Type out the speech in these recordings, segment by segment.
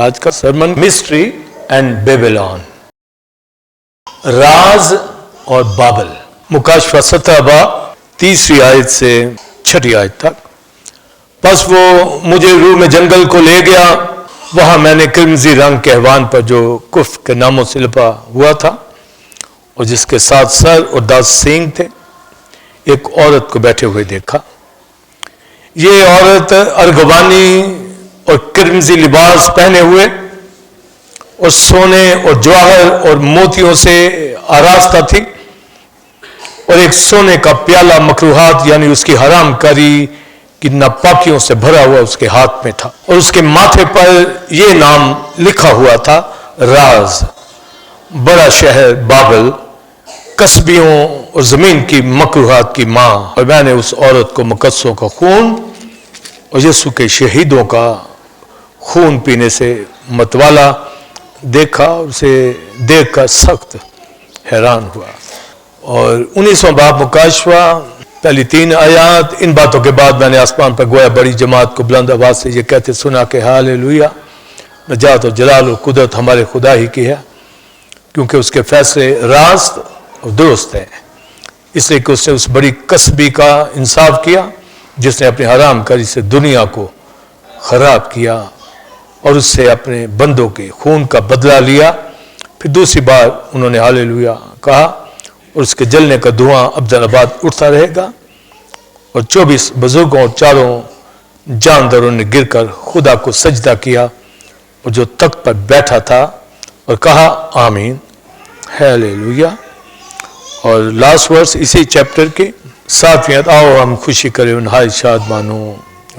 आज का Sarman mystery and Babylon, राज और बाबल। मुकाशवा 17 तीसरी आयत से 6 आयत तक। बस वो मुझे रूह में जंगल को ले गया, वहां मैंने क्रिमजी रंग के हैवान पर जो कुफ के नामों से लिपा हुआ था और जिसके 7 सर और 10 सींग थे, एक औरत को बैठे हुए देखा। ये औरत अर्गवानी और क्रिमजी लिबास पहने हुए और सोने और जवाहर और मोतियों से आरास्ता थी और एक सोने का प्याला मकरूहात यानी उसकी हरामकारी की नापाकियों से भरा हुआ उसके हाथ में था और उसके माथे पर यह नाम लिखा हुआ था, राज, बड़ा शहर बाबल, कस्बियों और जमीन की मकरूहात की मां। और मैंने उस औरत को मुकद्दसों का खून और यीशु के शहीदों का खून पीने से मतवाला देखा। उसे देखकर सख्त हैरान हुआ। और 19वां बाब मुकाशवा पहली 3 आयत। इन बातों के बाद मैंने आसमान पर गोया बड़ी जमात को बुलंद आवाज से ये कहते सुना कि हालेलुया, नजात और जलाल और कुदरत हमारे खुदा ही की है, क्योंकि उसके फैसले रास्त और दुरुस्त हैं। इसलिए कि उसने उस बड़ी कस्बी का इंसाफ किया जिसने अपनी हरामकारी से दुनिया को खराब किया और उससे अपने बंदों के खून का बदला लिया। फिर दूसरी बार उन्होंने हालेलुया कहा और उसके जलने का धुआं अब्दुल्लाबाद उठता रहेगा। और 24 बुजुर्गों और 4 जानदारों ने गिरकर खुदा को सजदा किया और जो तख्त पर बैठा था और कहा आमीन, हालेलुया। और लास्ट वर्स इसी चैप्टर की 7वीं आयत। आओ हम खुशी करें उन हाय शाद मानो,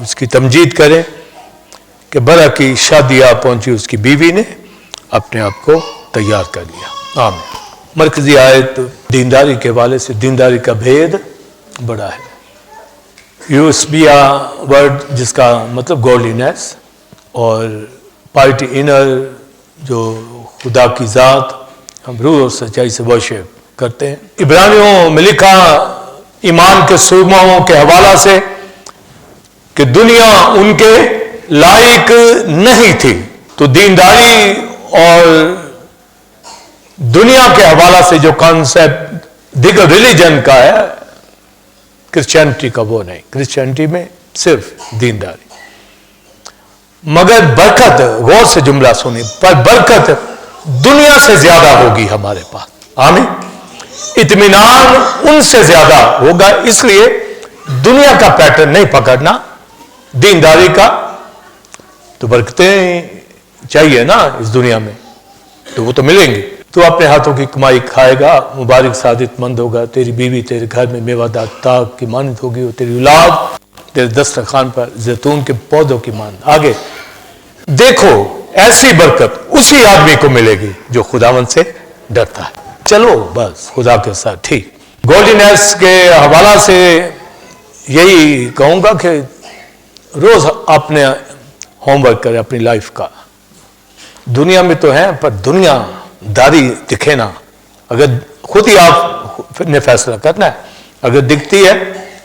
उसकी तमजीद करें कि बरा की शादी आ पहुंची, उसकी बीवी ने अपने आप को तैयार कर लिया। आमीन। मरकजी आयत दीनदारी के हवाले से, दीनदारी का भेद बड़ा है। यूसबिया वर्ड जिसका मतलब गॉडलीनेस और पार्टी इनर, जो खुदा की ज़ात हम रूह और सच्चाई से वर्शिप करते हैं। इब्रानियों में लिखा ईमान के सूरमाओं के हवाला से कि दुनिया उनके लायक नहीं थी। तो दीनदारी और दुनिया के हवाला से जो कॉन्सेप्ट दिगर रिलीजन का है, क्रिश्चियनिटी का वो नहीं। क्रिश्चियनिटी में सिर्फ दीनदारी। मगर बरकत, गौर से जुमला सुनी, पर बरकत दुनिया से ज्यादा होगी हमारे पास। आमीन। इत्मीनान उनसे ज्यादा होगा। इसलिए दुनिया का पैटर्न नहीं पकड़ना, दीनदारी का। तो बरकतें चाहिए ना इस दुनिया में, तो वो तो मिलेंगी। तो अपने हाथों की कमाई खाएगा, मुबारक सादितमंद होगा। तेरी बीवी तेरे घर में मेवादार ताक की मानद होगी और तेरी औलाद तेरे दस्तरखान पर जैतून के पौधों की मानद। आगे देखो, ऐसी बरकत उसी आदमी को मिलेगी जो खुदावंद से डरता है। चलो बस खुदा के साथ ठीक। गॉडलीनेस के हवाला से यही कहूंगा कि रोज अपने होमवर्क करें अपनी लाइफ का। दुनिया में तो है, पर दुनियादारी दिखे ना। अगर खुद ही आप ने फैसला करना है, अगर दिखती है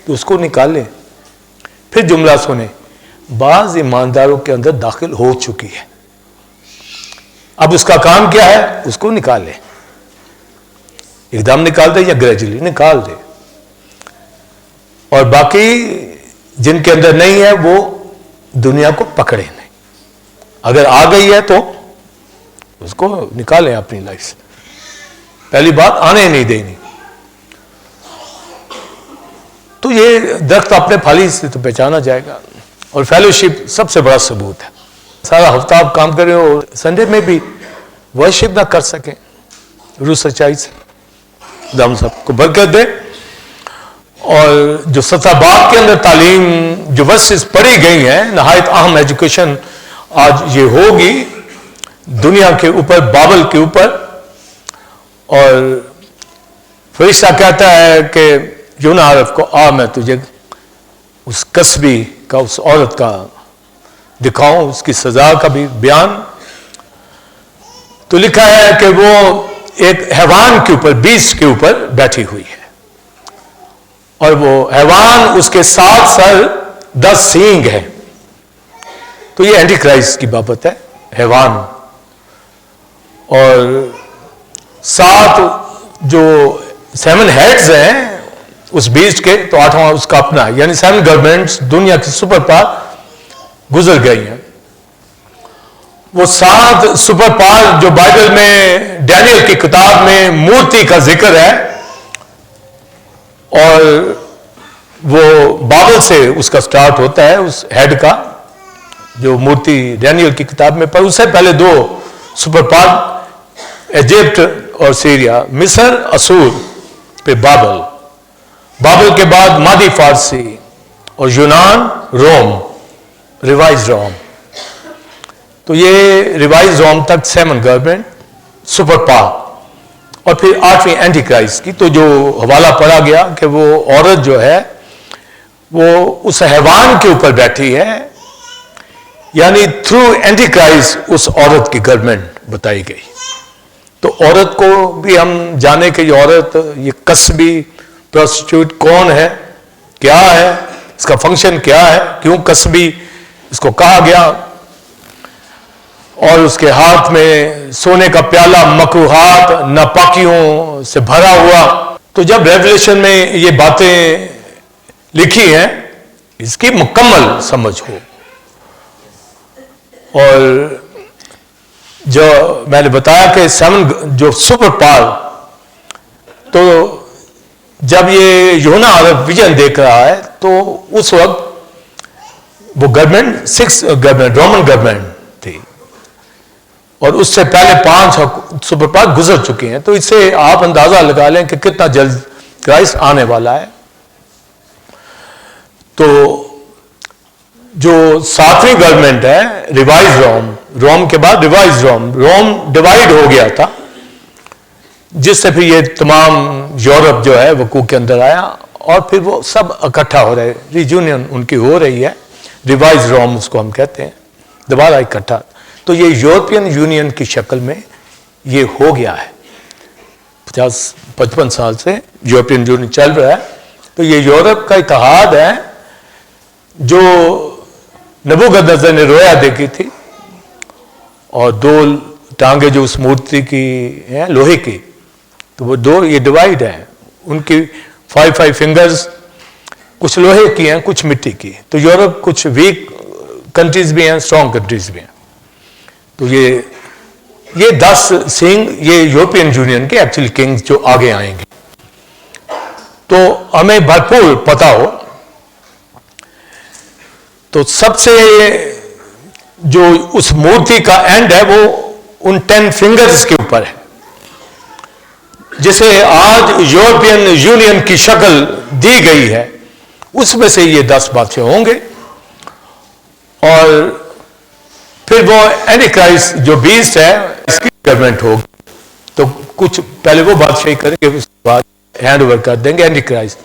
तो उसको निकाल लें। फिर जुमला सुने, बाज ईमानदारों के अंदर दाखिल हो चुकी है, अब उसका काम क्या है, उसको निकाल लें। एकदम निकाल दे या ग्रेजुअली निकाल दे। और बाकी जिनके अंदर नहीं है वो दुनिया को पकड़े नहीं। अगर आ गई है तो उसको निकालें अपनी लाइफ से। पहली बात, आने नहीं देनी। तो ये दरख्त अपने फली से तो पहचाना जाएगा। और फेलोशिप सबसे बड़ा सबूत है। सारा हफ्ता आप काम करें और संडे में भी वर्शिप ना कर सकें रूह सच्चाई से, हम सबको बरकत दे। और जो 17 बाब के अंदर तालीम जो वर्सेस पढ़ी गई हैं, नहायत अहम एजुकेशन आज ये होगी दुनिया के ऊपर, बाबल के ऊपर। और फरिश्ता कहता है कि यूना आरफ को, आ मैं तुझे उस कस्बी का, उस औरत का दिखाऊं, उसकी सजा का भी बयान। तो लिखा है कि वो एक हैवान के ऊपर, बीस्ट के ऊपर बैठी हुई है और वो हैवान, उसके 7 सर 10 सींग हैं। तो ये एंटी क्राइस्ट की बाबत है। हैवान, और 7 जो 7 हेड्स हैं उस बीस्ट के, तो 8वां उसका अपना है, यानी 7 गवर्नमेंट्स दुनिया की सुपर पावर गुजर गई हैं। वो 7 सुपर पावर जो बाइबल में डैनियल की किताब में मूर्ति का जिक्र है, और वो बाबल से उसका स्टार्ट होता है, उस हेड का जो मूर्ति डैनियल की किताब में। पर उससे पहले 2 सुपर पावर इजिप्ट और सीरिया, मिस्र असूर पे बाबल, बाबल के बाद मादी फारसी और यूनान रोम, रिवाइज रोम। तो ये रिवाइज रोम तक 7 गवर्नमेंट सुपर पावर, और फिर 8वीं एंटी क्राइस्ट की। तो जो हवाला पढ़ा गया कि वो औरत जो है वो उस हैवान के ऊपर बैठी है, यानी थ्रू एंटी क्राइस्ट उस औरत की गवर्नमेंट बताई गई। तो औरत को भी हम जाने कि ये औरत, ये कसबी प्रोस्टिट्यूट कौन है, क्या है, इसका फंक्शन क्या है, क्यों कसबी इसको कहा गया, और उसके हाथ में सोने का प्याला मकरूहात नापाकियों से भरा हुआ। तो जब रेवलेशन में ये बातें लिखी हैं, इसकी मुकम्मल समझ हो। और जो मैंने बताया कि 7 जो सुपर पावर, तो जब ये यूहन्ना अरब विजन देख रहा है, तो उस वक्त वो गवर्नमेंट 6 गवर्नमेंट रोमन गवर्नमेंट थी, और उससे पहले 5 सुपर पावर गुजर चुके हैं। तो इससे आप अंदाजा लगा लें कि कितना जल्द क्राइस्ट आने वाला है। तो जो 7वीं गवर्नमेंट है रिवाइज रोम, रोम के बाद रिवाइज रोम, रोम डिवाइड हो गया था, जिससे फिर ये तमाम यूरोप जो है वकूफ के अंदर आया, और फिर वो सब इकट्ठा हो रहे, रियूनियन उनकी हो रही है, रिवाइज रोम उसको हम कहते हैं, दोबारा इकट्ठा। तो ये यूरोपियन यूनियन की शक्ल में ये हो गया है। 50-55 साल से यूरोपियन यूनियन चल रहा है। तो ये यूरोप का इत्तेहाद है जो नबूकदनेस्सर ने रोया देखी थी, और 2 टांगे जो उस मूर्ति की हैं लोहे की, तो वो 2 ये डिवाइड है। उनकी 5 फिंगर्स कुछ लोहे की हैं, कुछ मिट्टी की। तो यूरोप कुछ वीक कंट्रीज भी हैं, स्ट्रॉन्ग कंट्रीज भी हैं। तो ये 10 सिंह ये यूरोपियन यूनियन के एक्चुअली किंग्स जो आगे आएंगे। तो हमें भरपूर पता हो, तो सबसे जो उस मूर्ति का एंड है वो उन 10 फिंगर्स के ऊपर है, जिसे आज यूरोपियन यूनियन की शक्ल दी गई है। उसमें से ये 10 बादशाह होंगे, और फिर वो एंटी क्राइस्ट जो बीस्ट है इसकी गवर्नमेंट होगी। तो कुछ पहले वो बादशाही करेंगे, उसके बाद हैंड ओवर कर देंगे एंटी क्राइस्ट,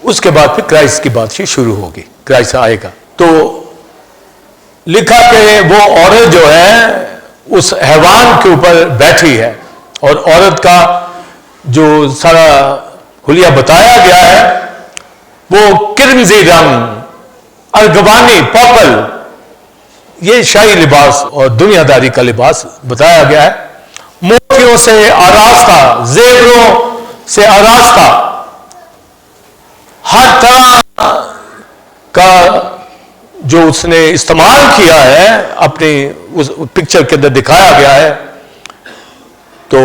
उसके बाद फिर क्राइस्ट की बादशाही शुरू होगी, क्राइस्ट आएगा। तो लिखा कि वो औरत जो है उस हैवान के ऊपर बैठी है, और औरत का जो सारा हुलिया बताया गया है वो किरमजी रंग, अर्गवानी, पर्पल, ये शाही लिबास और दुनियादारी का लिबास बताया गया है। मोतियों से आरास्ता, जेवरों से आरास्ता, हर तरह का जो उसने इस्तेमाल किया है अपनी उस पिक्चर के अंदर दिखाया गया है। तो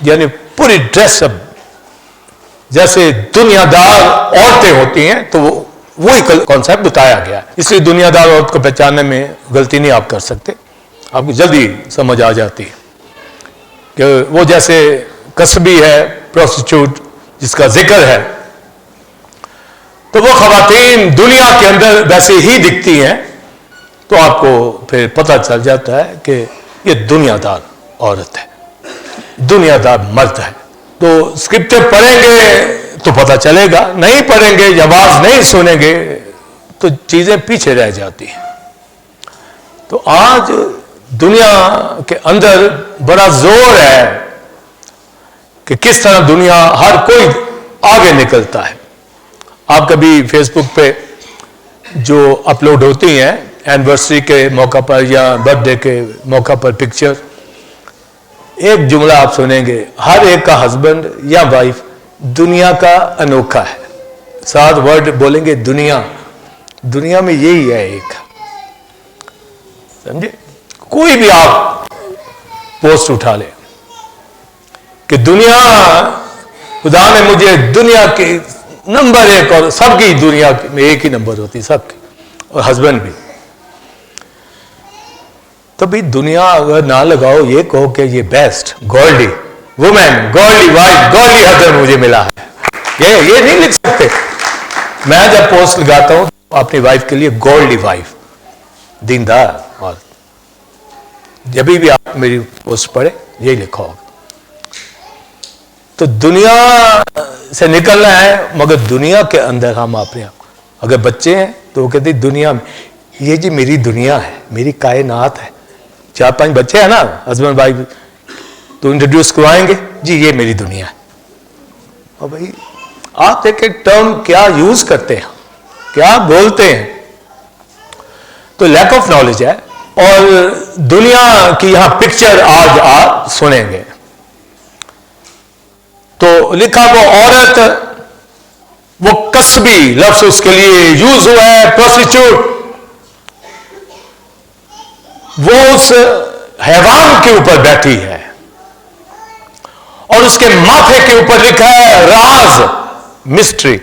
यानी पूरी ड्रेसअप जैसे दुनियादार औरतें होती हैं, तो वही कॉन्सेप्ट बताया गया है। इसलिए दुनियादार औरत को पहचानने में गलती नहीं आप कर सकते, आपको जल्दी समझ आ जाती है कि वो जैसे कसबी है, प्रोस्टिट्यूट जिसका जिक्र है, तो वो खवातीन दुनिया के अंदर वैसे ही दिखती हैं। तो आपको फिर पता चल जाता है कि ये दुनियादार औरत है, दुनियादार मर्द है। तो स्क्रिप्चर पढ़ेंगे तो पता चलेगा, नहीं पढ़ेंगे, आवाज नहीं सुनेंगे तो चीजें पीछे रह जाती हैं। तो आज दुनिया के अंदर बड़ा जोर है कि किस तरह दुनिया हर कोई आगे निकलता है। आप कभी फेसबुक पे जो अपलोड होती हैं एनिवर्सरी के मौका पर या बर्थडे के मौका पर पिक्चर, एक जुमला आप सुनेंगे, हर एक का हस्बैंड या वाइफ दुनिया का अनोखा है। 7 वर्ड बोलेंगे दुनिया, दुनिया में यही है एक, समझे। कोई भी आप पोस्ट उठा ले कि दुनिया, खुदा ने मुझे दुनिया की नंबर 1, और सबकी दुनिया में एक ही नंबर होती सबकी, और हस्बैंड भी। तो भी दुनिया अगर ना लगाओ, ये कहो कि ये best godly women, godly wife, godly husband मुझे मिला है, ये नहीं लिख सकते। मैं जब पोस्ट लगाता हूं तो अपनी वाइफ के लिए गॉडली वाइफ, दीनदार, और जब भी आप मेरी पोस्ट पढ़े यही लिखा होगा। तो दुनिया से निकलना है, मगर दुनिया के अंदर हम अपने आप, अगर बच्चे हैं तो वो कहते दुनिया में, ये जी मेरी दुनिया है, मेरी कायनात है। 4-5 बच्चे हैं ना, हस्बैंड वाइफ, तो इंट्रोड्यूस करवाएंगे, जी ये मेरी दुनिया है। और भाई आप देखें टर्म क्या यूज करते हैं, क्या बोलते हैं, तो लैक ऑफ नॉलेज है। और दुनिया की यहां पिक्चर आज आप सुनेंगे, तो लिखा वो औरत, वो कसबी लफ्ज उसके लिए यूज हुआ है, प्रोस्टिट्यूट, वो उस हैवान के ऊपर बैठी है और उसके माथे के ऊपर लिखा है राज, मिस्ट्री।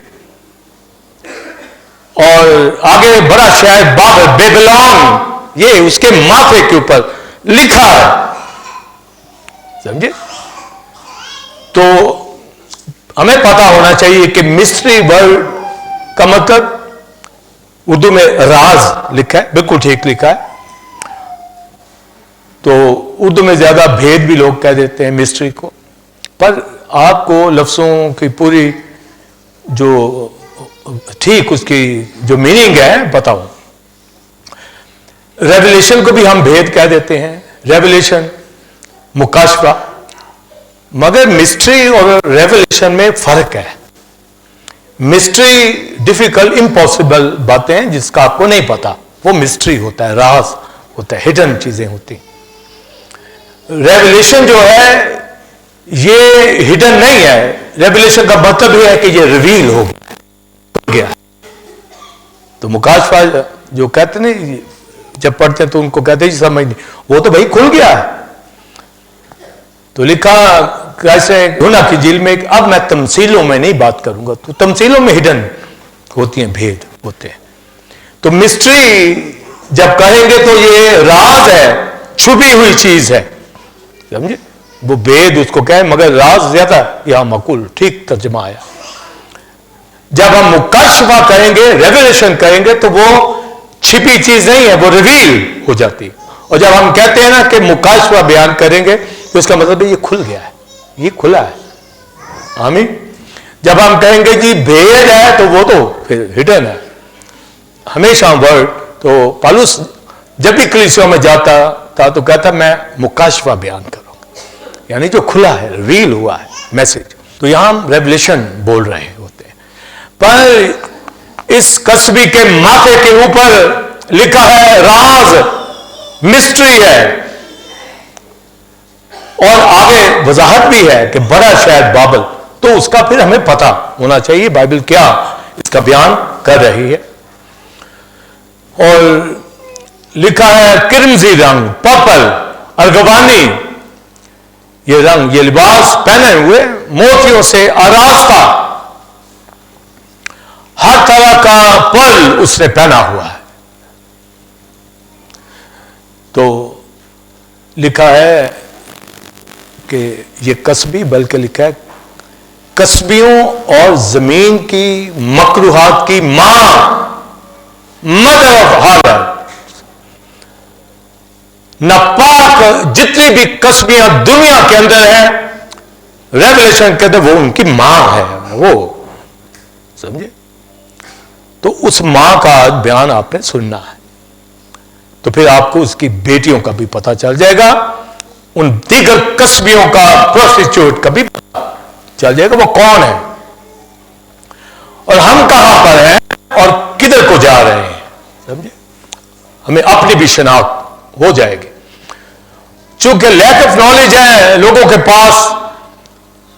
और आगे बड़ा शहर बाबल, बेबीलोन, ये उसके माथे के ऊपर लिखा है, समझे। तो हमें पता होना चाहिए कि मिस्ट्री वर्ड का मतलब उर्दू में राज लिखा है, बिल्कुल ठीक लिखा है। तो उर्दू में ज्यादा भेद भी लोग कह देते हैं मिस्ट्री को, पर आपको लफ्जों की पूरी जो ठीक उसकी जो मीनिंग है बताऊं। रेवलेशन को भी हम भेद कह देते हैं, रेवलेशन, मुकाशफा, मगर मिस्ट्री और रेवलेशन में फर्क है। मिस्ट्री डिफिकल्ट, इम्पॉसिबल बातें हैं जिसका आपको नहीं पता, वो मिस्ट्री होता है, राज होता है, हिडन चीजें होती। रेवलेशन जो है ये हिडन नहीं है, रेवलेशन का मतलब यह है कि ये रिवील हो गया। तो मुकाशफा जो कहते नहीं, जब पढ़ते हैं तो उनको कहते हैं समझ नहीं, वो तो भाई खुल गया है। तो लिखा कैसे गुना की झील में, अब मैं तमसीलों में नहीं बात करूंगा, तो तमसीलों में हिडन होती हैं, भेद होते हैं। तो मिस्ट्री जब कहेंगे तो ये राज है, छुपी हुई चीज है, समझे, वो भेद उसको कहें, मगर राज ज्यादा यहां मकुल ठीक तर्जमा आया। जब हम मुकाशफा कहेंगे, रेवलेशन कहेंगे, तो वो छिपी चीज नहीं है, वो रिवील हो जाती। और जब हम कहते हैं ना कि मुकाशफा बयान करेंगे, तो इसका मतलब है ये खुल गया है, ये खुला है। आमीन। जब हम कहेंगे कि भेद है, तो वो तो फिर हिडन है। हमेशा वर्ड, तो पालूस जब भी कलीसिया में जाता था तो कहता मैं मुकाशफा बयान करूंगा, यानी जो खुला है, रिवील हुआ है मैसेज। तो यहां हम रेवलेशन बोल रहे होते हैं। पर इस कस्बी के माथे के ऊपर लिखा है राज, मिस्ट्री है, और आगे वजाहत भी है कि बड़ा शहर बाबल। तो उसका फिर हमें पता होना चाहिए बाइबल क्या इसका बयान कर रही है। और लिखा है किरमजी रंग, पर्पल, अर्गवानी, ये रंग, ये लिबास पहने हुए, मोतियों से आरास्ता, हर तरह का पर्ल उसने पहना हुआ है। तो लिखा है कि ये कस्बी, बल्कि लिखा है कस्बियों और जमीन की मकरूहात की मां, मदर ऑफ हार्डर। नापाक जितनी भी कस्बियां दुनिया के अंदर है, रेवलेशन के अंदर वो उनकी मां है, वो समझे। तो उस मां का बयान आपने सुनना है, तो फिर आपको उसकी बेटियों का भी पता चल जाएगा, उन दीगर कस्बियों का, प्रोस्टिट्यूट का भी पता चल जाएगा वो कौन है और हम कहां पर हैं और किधर को जा रहे हैं, समझे। हमें अपनी भी शनाख्त हो जाएगी। चूंकि लैक ऑफ नॉलेज है लोगों के पास,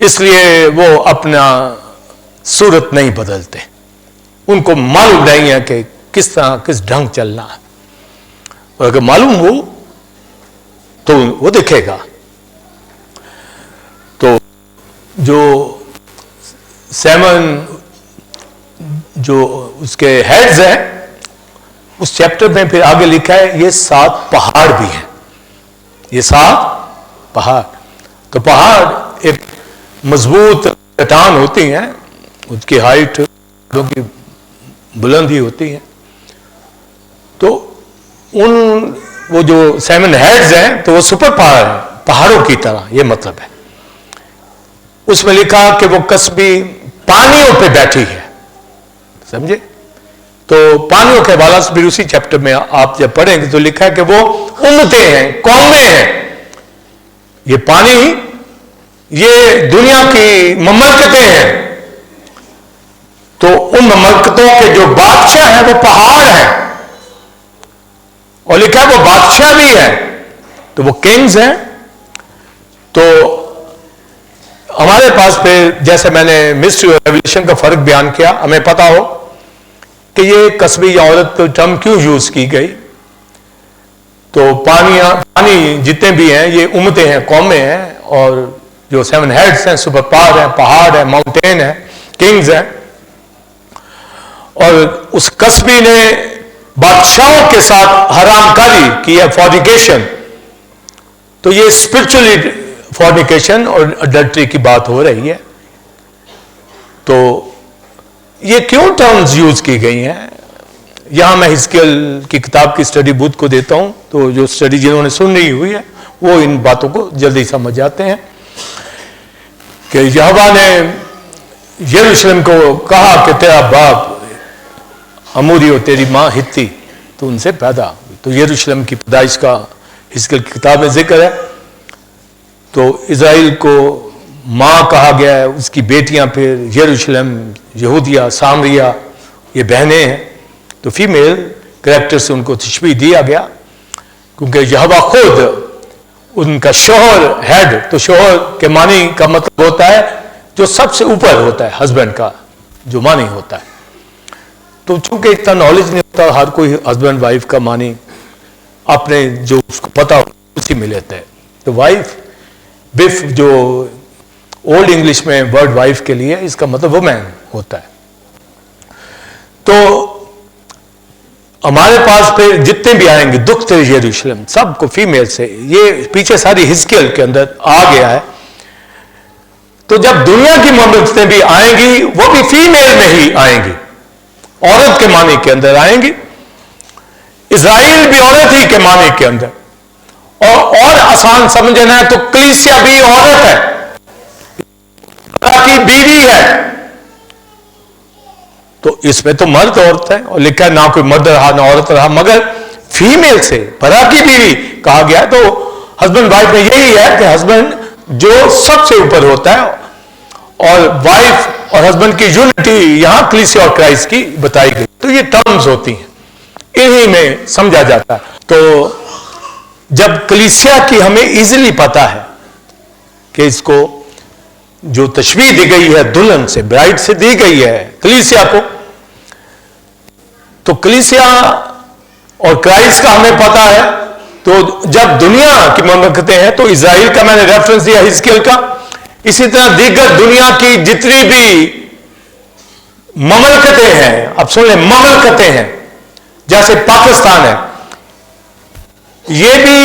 इसलिए वो अपना सूरत नहीं बदलते, उनको मालूम नहीं है कि किस तरह किस ढंग चलना है। और अगर मालूम हो तो वो दिखेगा। तो जो 7 जो उसके हेड्स हैं, उस चैप्टर में फिर आगे लिखा है ये 7 पहाड़ भी हैं, ये 7 पहाड़। तो पहाड़ एक मजबूत चट्टान होती हैं, उसकी हाइट की बुलंदी होती है। तो उन वो जो 7 हेड्स हैं तो वो सुपर पहाड़ है, पहाड़ों की तरह, ये मतलब है। उसमें लिखा कि वो कस्बी पानियों पे बैठी है, समझे। तो पानियों के हवाला से फिर उसी चैप्टर में आप जब पढ़ेंगे तो लिखा है कि वो उम्मतें हैं, कौमें हैं। ये पानी ये दुनिया की ममलकतें हैं। तो उन ममलकतों के जो बादशाह हैं वो पहाड़ हैं, और लिखा है वो बादशाह भी है, तो वो किंग्स हैं। तो हमारे पास फिर जैसे मैंने मिस्ट्री और रेवलेशन का फर्क बयान किया, हमें पता हो कि ये कस्बी या औरत टर्म क्यों यूज की गई। तो पानी जितने भी हैं ये उम्मतें हैं, कौमें हैं, और जो 7 हेड्स हैं सुपर पावर हैं, पहाड़ हैं, माउंटेन हैं, किंग्स हैं। और उस कस्बी ने बादशाहों के साथ हरामकारी की है, फॉर्निकेशन। तो ये स्पिरिचुअली फॉर्निकेशन और अडल्ट्री की बात हो रही है। तो ये क्यों टर्म्स यूज की गई हैं, यहां मैं हिजकियल की किताब की स्टडी बुक को देता हूं, तो जो स्टडी जिन्होंने सुन रही हुई है वो इन बातों को जल्दी समझ जाते हैं कि यहोवा ने यरूशलेम को कहा कि तेरा बाप अमूरी और तेरी मां हित्ती, तो उनसे पैदा हुई। तो यरूशलेम की पैदाइश का हिजकियल की किताब में जिक्र है। तो इज़राइल को मां कहा गया है, उसकी बेटियां फिर यरूशलेम, यहूदिया, सामरिया, ये बहनें हैं। तो फीमेल कैरेक्टर से उनको तशबीह दिया गया, क्योंकि यहोवा खुद उनका शोहर हेड, तो शोहर के मानी का मतलब होता है जो सबसे ऊपर होता है, हस्बैंड का जो मानी होता है। तो चूंकि इतना नॉलेज नहीं होता, हर कोई हस्बैंड वाइफ का मानी अपने जो उसको पता हो उसी में लेते हैं। तो वाइफ बिफ जो ओल्ड इंग्लिश में वर्ड वाइफ के लिए इसका मतलब वुमेन होता है। तो हमारे पास पे जितने भी आएंगे दुख तेरे यरूशलेम, सबको फीमेल से, ये पीछे सारी हिजकियल के अंदर आ गया है। तो जब दुनिया की ममलकतें भी आएंगी वो भी फीमेल में ही आएंगी, औरत के मानी के अंदर आएंगी। इज़राइल भी औरत ही के मानी के अंदर, और आसान समझना है तो कलीसिया भी औरत है, की बीवी है। तो इसमें तो मर्द औरत है, और लिखा है ना कोई मर्द रहा ना औरत रहा, मगर फीमेल से भरा की बीवी कहा गया। तो हस्बैंड वाइफ में यही है कि हस्बैंड जो सबसे ऊपर होता है, और वाइफ और हस्बैंड की यूनिटी यहां कलीसिया और क्राइस्ट की बताई गई। तो ये टर्म्स होती हैं, इन्हीं में समझा जाता है। तो जब कलीसिया की हमें इजीली पता है कि इसको जो तशबीह दी गई है दुल्हन से, ब्राइड से दी गई है कलीसिया को, तो कलीसिया और क्राइस्ट का हमें पता है। तो जब दुनिया की ममलकतें हैं तो इज़राइल का मैंने रेफरेंस दिया हिजकियल का, इसी तरह दीगर दुनिया की जितनी भी ममलकतें हैं, अब सुन लें, ममलकतें हैं, जैसे पाकिस्तान है, ये भी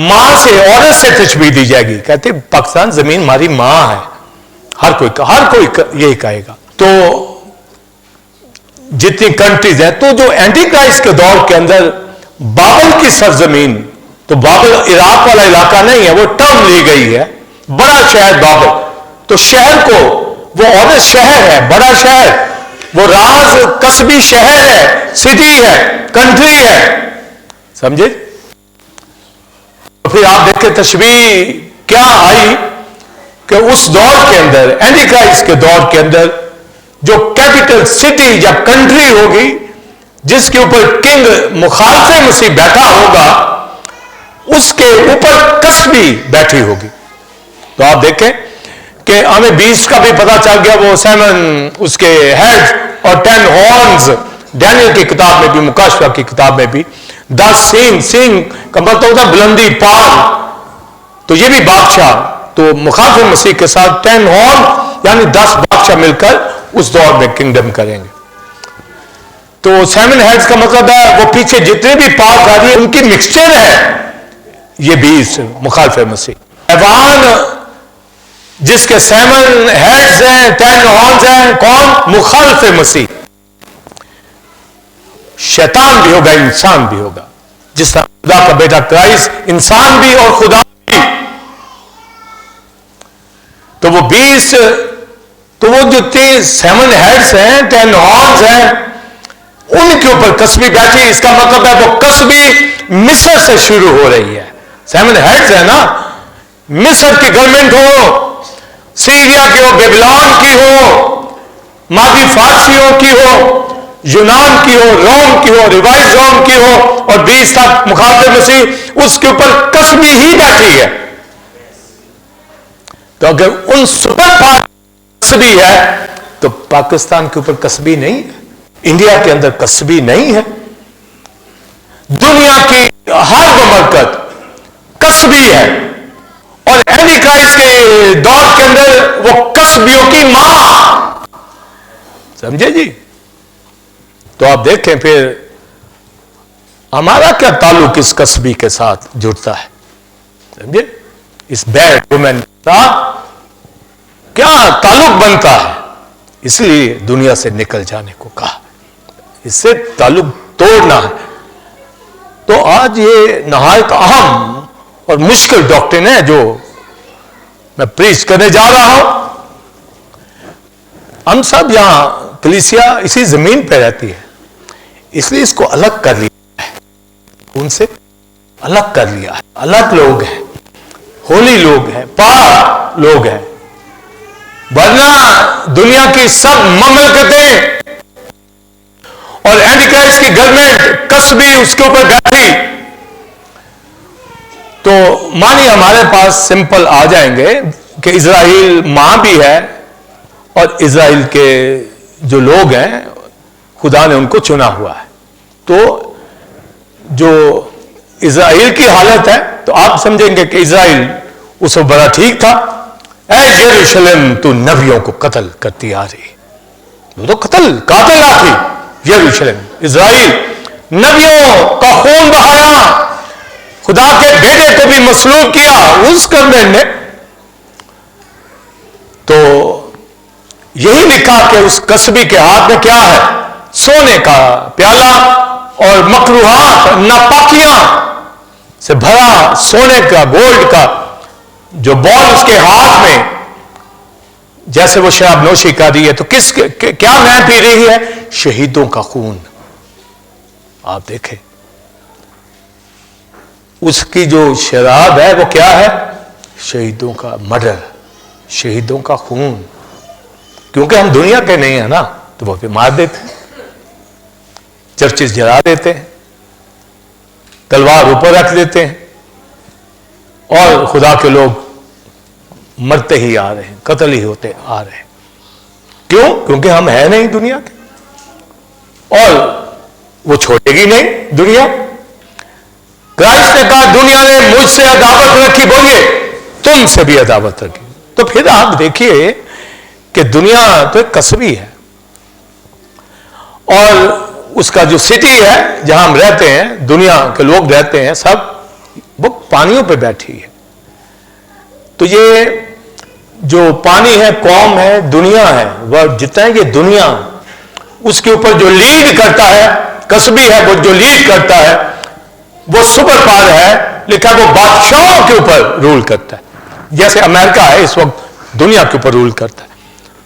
मां से, औरत से तशबीह दी जाएगी। कहते पाकिस्तान जमीन हमारी मां है, हर कोई यही कहेगा। तो जितनी कंट्रीज हैं, तो जो एंटी क्राइस्ट के दौर के अंदर बाबल की सरजमीन, तो बाबल इराक वाला इलाका नहीं है, वो टर्म ली गई है, बड़ा शहर बाबल। तो शहर को वो औरत शहर है, बड़ा शहर, वो राज कस्बी शहर है, सिटी है, कंट्री है, समझे। तो फिर आप देखें तशबीह क्या आई कि उस दौर के अंदर, एंटी क्राइस्ट के दौर के अंदर, जो कैपिटल सिटी या कंट्री होगी, जिसके ऊपर किंग मुखालफे मसीह बैठा होगा, उसके ऊपर कसबी बैठी होगी। तो आप देखें कि हमें 20 का भी पता चल गया, वो 7 उसके हेड और 10 हॉर्न्स, डैनियल की किताब में भी, मुकाशवा की किताब में भी 10 सिंह का मतलब होता है बुलंदी, पाल। तो ये भी बादशाह, तो मुखालिफ मसीह के साथ 10 हॉर्न यानी 10 बादशाह मिलकर उस दौर में किंगडम करेंगे। तो 7 हेड्स का मतलब है वो पीछे जितने भी पार्ट आ रही है उनकी मिक्सचर है ये 20 मुखालिफ मसीह। ऐवान जिसके 7 हेड्स हैं, 10 हॉर्न्स हैं, कौन? मुखालिफ मसीह। शैतान भी होगा, इंसान भी होगा, जिस तरह खुदा का बेटा क्राइस्ट इंसान भी और खुदा भी। तो वो 20, तो वो जो 7 हेड्स हैं, 10 हॉर्न्स हैं, उनके ऊपर कसबी बैठी। इसका मतलब है वो कसबी मिस्र से शुरू हो रही है। 7 हेड्स है ना, मिस्र की गवर्नमेंट हो, सीरिया की हो, बेबीलोन की हो, मादी फारसियों की हो, यूनान की हो, रोम की हो, रिवाइज रोम की हो, और 20 तक मुखालिफ मसीह, उसके ऊपर कसबी ही बैठी है। तो अगर उन सुपर पावर कसबी है तो पाकिस्तान के ऊपर कसबी नहीं है, इंडिया के अंदर कसबी नहीं है। दुनिया की हर ममलकत कसबी है, और एंटी क्राइस्ट के दौर के अंदर वो कसबियों की मां, समझे जी। तो आप देखें फिर हमारा क्या ताल्लुक इस कसबी के साथ जुड़ता है, समझे, इस बैड वुमेन का क्या ताल्लुक बनता है। इसलिए दुनिया से निकल जाने को कहा, इससे ताल्लुक तोड़ना है। तो आज ये नहायत अहम और मुश्किल डॉक्ट्रिन है जो मैं प्रीच करने जा रहा हूं। हम सब यहां कलीसिया इसी जमीन पे रहती है, इसलिए इसको अलग कर लिया है, उनसे अलग कर लिया है। अलग लोग हैं, होली लोग हैं, पाक लोग हैं, वरना दुनिया की सब ममलकतें और एंटीक्राइस्ट की गवर्नमेंट कसबी उसके ऊपर बैठी। तो मानिए हमारे पास सिंपल आ जाएंगे कि इजराइल मां भी है, और इजराइल के जो लोग हैं खुदा ने उनको चुना हुआ है। तो जो इजराइल की हालत है, तो आप समझेंगे कि इजराइल उस वक्त बड़ा ठीक था। ऐ यरूशलेम तू नबियों को कत्ल करती आ रही, वो तो कातिल थी यरूशलेम। इजराइल नबियों का खून बहाया, खुदा के बेटे को भी मसलूब किया उस गवर्नमेंट ने। तो यही लिखा कि उस कसबी के हाथ में क्या है? सोने का प्याला और मकरूहात, नापाकियां से भरा सोने का, गोल्ड का जो बॉल उसके हाथ में, जैसे वो शराब नोशी कर रही है। तो क्या मैं पी रही है? शहीदों का खून। आप देखें उसकी जो शराब है वो क्या है? शहीदों का मर्डर, शहीदों का खून। क्योंकि हम दुनिया के नहीं है ना, तो वो फिर मार देते हैं, चर्चिस जला देते हैं, तलवार ऊपर रख देते हैं, और खुदा के लोग मरते ही आ रहे हैं, कत्ल ही होते आ रहे हैं। क्यों? क्योंकि हम है नहीं दुनिया के, और वो छोड़ेगी नहीं दुनिया। क्राइस्ट ने कहा दुनिया ने मुझसे अदावत रखी, बोलिए तुमसे भी अदावत रखी। तो फिर आप देखिए कि दुनिया तो एक कसबी है, और उसका जो सिटी है जहां हम रहते हैं, दुनिया के लोग रहते हैं सब, वो पानियों पे बैठी है। तो ये जो पानी है, कौम है, दुनिया है, वह जितना ये दुनिया, उसके ऊपर जो लीड करता है, कसबी है, वो जो लीड करता है वो सुपर पावर है, लिखा वो बादशाहों के ऊपर रूल करता है। जैसे अमेरिका है इस वक्त दुनिया के ऊपर रूल करता है,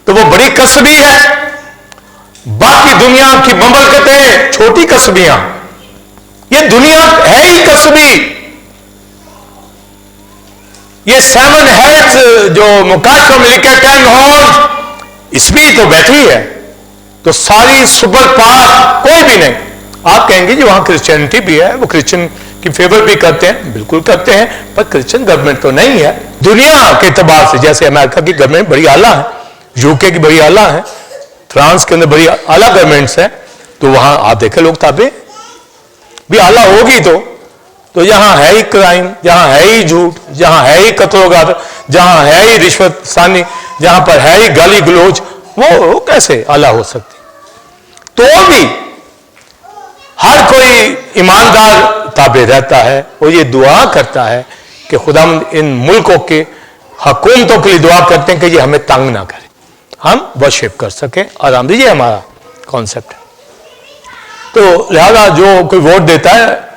तो वो बड़ी कसबी है। बाकी दुनिया की ममलकतें छोटी कसबियां, ये दुनिया है ही कसबी। ये 7 हेड्स जो मुकाशवा में लिखे 10 हॉर्न्स, इसमें तो बैठी है। तो सारी सुपर पावर कोई भी नहीं, आप कहेंगे जी वहां क्रिश्चियनिटी भी है, वो क्रिश्चियन की फेवर भी करते हैं, बिल्कुल करते हैं, पर क्रिश्चियन गवर्नमेंट तो नहीं है। दुनिया के एतबार से जैसे अमेरिका की गवर्नमेंट बड़ी आला है, यूके की बड़ी आला है, फ्रांस के अंदर बड़ी आला गवर्नमेंट्स हैं, तो वहां आप देखे लोग ताबे भी आला होगी तो जहां है ही क्राइम, जहां है ही झूठ, जहां है ही कत्ल, जहां है ही रिश्वत सानी, जहां पर है ही गाली गलोच, वो कैसे आला हो सकती? तो भी हर कोई ईमानदार ताबे रहता है और ये दुआ करता है कि खुदा इन मुल्कों के हुकूमतों के लिए दुआ करते हैं कि ये हमें तंग ना करे, हम वर्शिप कर सके आराम से। ये हमारा कॉन्सेप्ट है। तो लिहाजा जो कोई वोट देता है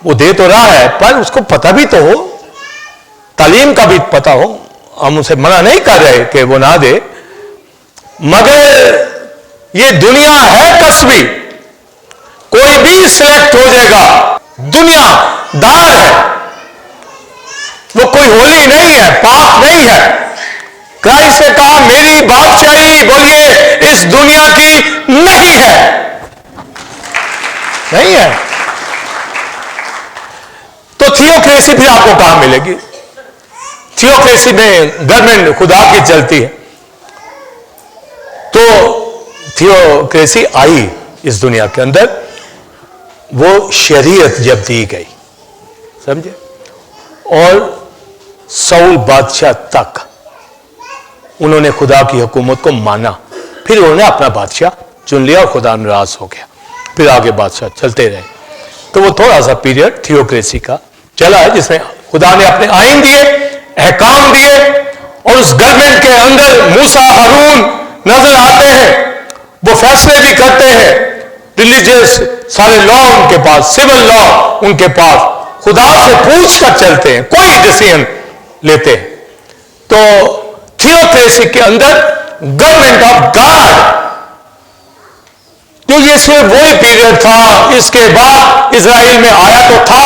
वो दे तो रहा है, पर उसको पता भी तो हो, तालीम का भी पता हो। हम उसे मना नहीं कर रहे कि वो ना दे, मगर ये दुनिया है कसबी, कोई भी सिलेक्ट हो जाएगा, दुनियादार है, वो कोई होली नहीं है, पाप नहीं है। क्राइस्ट ने कहा मेरी बादशाही, बोलिए, इस दुनिया की नहीं है, नहीं है। तो थियोक्रेसी भी आपको कहां मिलेगी? थियोक्रेसी में गवर्नमेंट खुदा की चलती है। तो थियोक्रेसी आई इस दुनिया के अंदर, वो शरीयत जब दी गई, समझे, और साउल बादशाह तक उन्होंने खुदा की हुकूमत को माना, फिर उन्होंने अपना बादशाह चुन लिया और खुदा नाराज हो गया, फिर आगे बादशाह चलते रहे। तो वो थोड़ा सा पीरियड थियोक्रेसी का चला है, जिसमें खुदा ने अपने आइन दिए, अहकाम दिए, और उस गवर्नमेंट के अंदर मूसा हारून नजर आते हैं, वो फैसले भी करते हैं, रिलीजियस सारे लॉ उनके पास, सिविल लॉ उनके पास, खुदा से पूछ कर चलते हैं, कोई डिसीजन लेते हैं। तो थियोक्रेसी के अंदर गवर्नमेंट ऑफ गॉड, तो ये सिर्फ वही पीरियड था, इसके बाद इजराइल में आया तो था,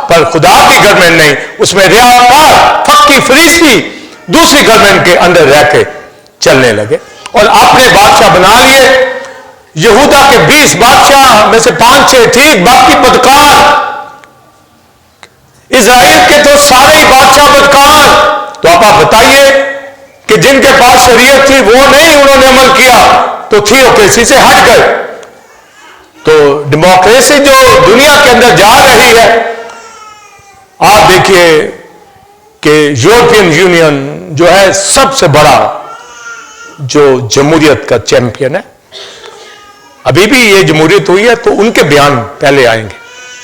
पर खुदा की गवर्नमेंट नहीं, उसमें रियाकार फक्की फरीसी दूसरी गवर्नमेंट के अंदर रह के चलने लगे और अपने बादशाह बना लिए। यहूदा के 20 बादशाह में से 5-6 ठीक, बाकी बदकार। इजराइल के तो सारे ही बादशाह बदकार। तो आप बताइए कि जिनके पास शरीयत थी वो नहीं उन्होंने अमल किया, तो थियोक्रेसी से हट गए। तो डेमोक्रेसी जो दुनिया के अंदर जा रही है, आप देखिए कि यूरोपियन यूनियन जो है सबसे बड़ा जो जमहूरियत का चैंपियन है, अभी भी ये जमहूरियत हुई है तो उनके बयान पहले आएंगे,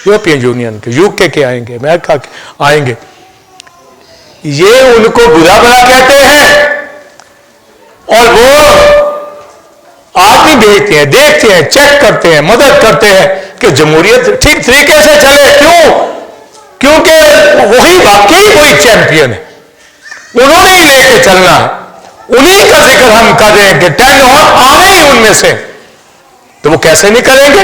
यूरोपियन यूनियन के, यूके के आएंगे, अमेरिका के आएंगे। ये उनको बुरा भला कहते हैं और वो आदमी भेजते हैं, देखते हैं, चेक करते हैं, मदद करते हैं कि जमहूरियत ठीक तरीके से चले। क्यों? क्योंकि वही वाकई वही चैंपियन है, उन्होंने ही लेके चलना है, उन्हीं का जिक्र हम कर रहे हैं कि 10 और आने ही उनमें से। तो वो कैसे नहीं करेंगे?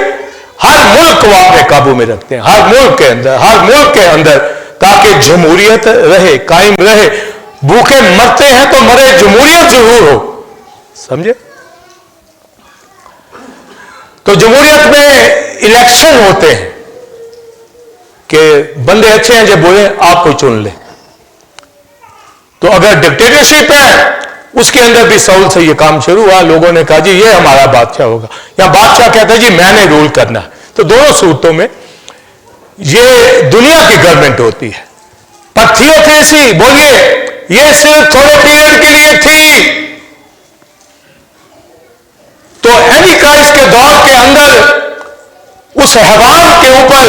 हर मुल्क को अपने काबू में रखते हैं, हर मुल्क के अंदर, हर मुल्क के अंदर, ताकि जमहूरियत रहे, कायम रहे। भूखे मरते हैं तो मरे, जमहूरियत जरूर हो, समझे। तो जमहूरियत में इलेक्शन होते हैं कि बंदे अच्छे हैं जब बोले आपको चुन ले। तो अगर डिक्टेटरशिप है, उसके अंदर भी साउल से ये काम शुरू हुआ। लोगों ने कहा जी ये हमारा बादशाह होगा, या बादशाह कहता है जी मैंने रूल करना है। तो दोनों सूरतों में ये दुनिया की गवर्नमेंट होती है। पर थियोक्रेसी, बोलिए, ये सिर्फ थोड़े पीरियड के लिए थी। तो एनी क्राइस्ट के दौर के अंदर उस हैवान के ऊपर,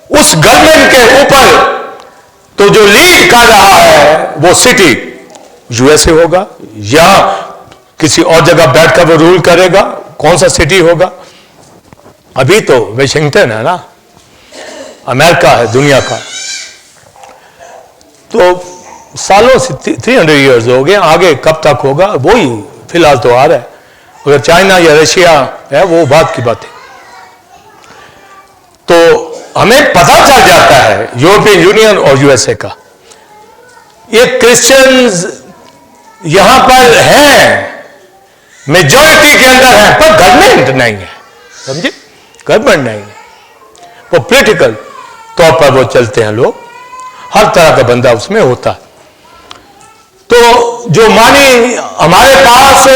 उस गवर्नमेंट के ऊपर, तो जो लीड कर रहा है वो सिटी यूएसए होगा या किसी और जगह बैठकर वो रूल करेगा। कौन सा सिटी होगा? अभी तो वाशिंगटन है ना, अमेरिका है दुनिया का। तो सालों से 300 इयर्स हो गए, आगे कब तक होगा वही फिलहाल तो आ रहा है। अगर चाइना या रशिया है वो बात की बात है। तो हमें पता चल जाता है यूरोपियन यूनियन और यूएसए का, ये क्रिश्चियंस यहां पर हैं, मेजॉरिटी के अंदर है, पर गवर्नमेंट नहीं है, समझे। गवर्नमेंट नहीं है, वो पॉलिटिकल तौर पर वो चलते हैं लोग, हर तरह का बंदा उसमें होता है। तो जो मानी हमारे पास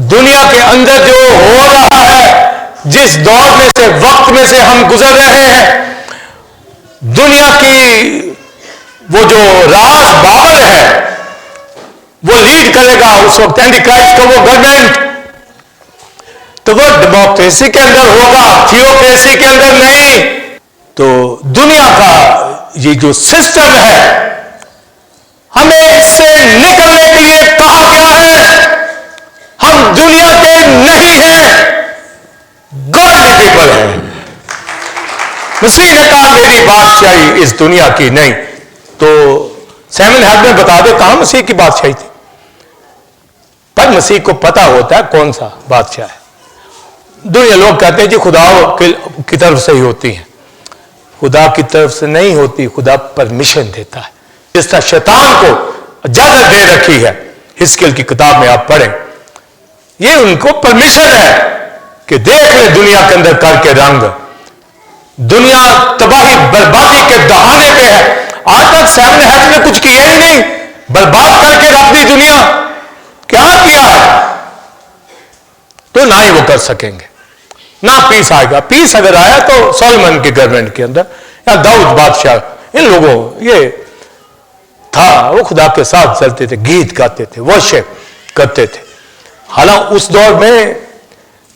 दुनिया के अंदर जो हो रहा है, जिस दौर में से वक्त में से हम गुजर रहे हैं, दुनिया की वो जो राज बाबर है वो लीड करेगा उस वक्त एंटी क्राइस्ट को, वो गवर्नमेंट। तो वो डेमोक्रेसी के अंदर होगा, थियोक्रेसी के अंदर नहीं। तो दुनिया का ये जो सिस्टम है, हमें इससे निकलने के लिए कहा गया है। हम दुनिया के नहीं हैं, गॉडली पीपल हैं। मसीह ने कहा मेरी बादशाही इस दुनिया की नहीं। तो सैमुअल हेड में बता दे कहां मसीह की बादशाही थी, पर मसीह को पता होता है कौन सा बादशाह है। दुनिया लोग कहते हैं जी खुदा की तरफ से ही होती है, खुदा की तरफ से नहीं होती, खुदा परमिशन देता है। जिस तरह शैतान को इजाजत दे रखी है, हिस्कियल की किताब में आप पढ़ें, ये उनको परमिशन है कि देख ले दुनिया के अंदर करके रंग, दुनिया तबाही बर्बादी के दहाने पे है। आज तक सैमुअल हेड ने कुछ किया ही नहीं, बर्बाद करके रख दी दुनिया। क्या किया है? तो ना ही वो कर सकेंगे, ना पीस आएगा। पीस अगर आया तो सोलोमन की गवर्नमेंट के अंदर या दाऊद बादशाह, इन लोगों ये था, वो खुदा के साथ चलते थे, गीत गाते थे, वर्शिप करते थे। हालांकि उस दौर में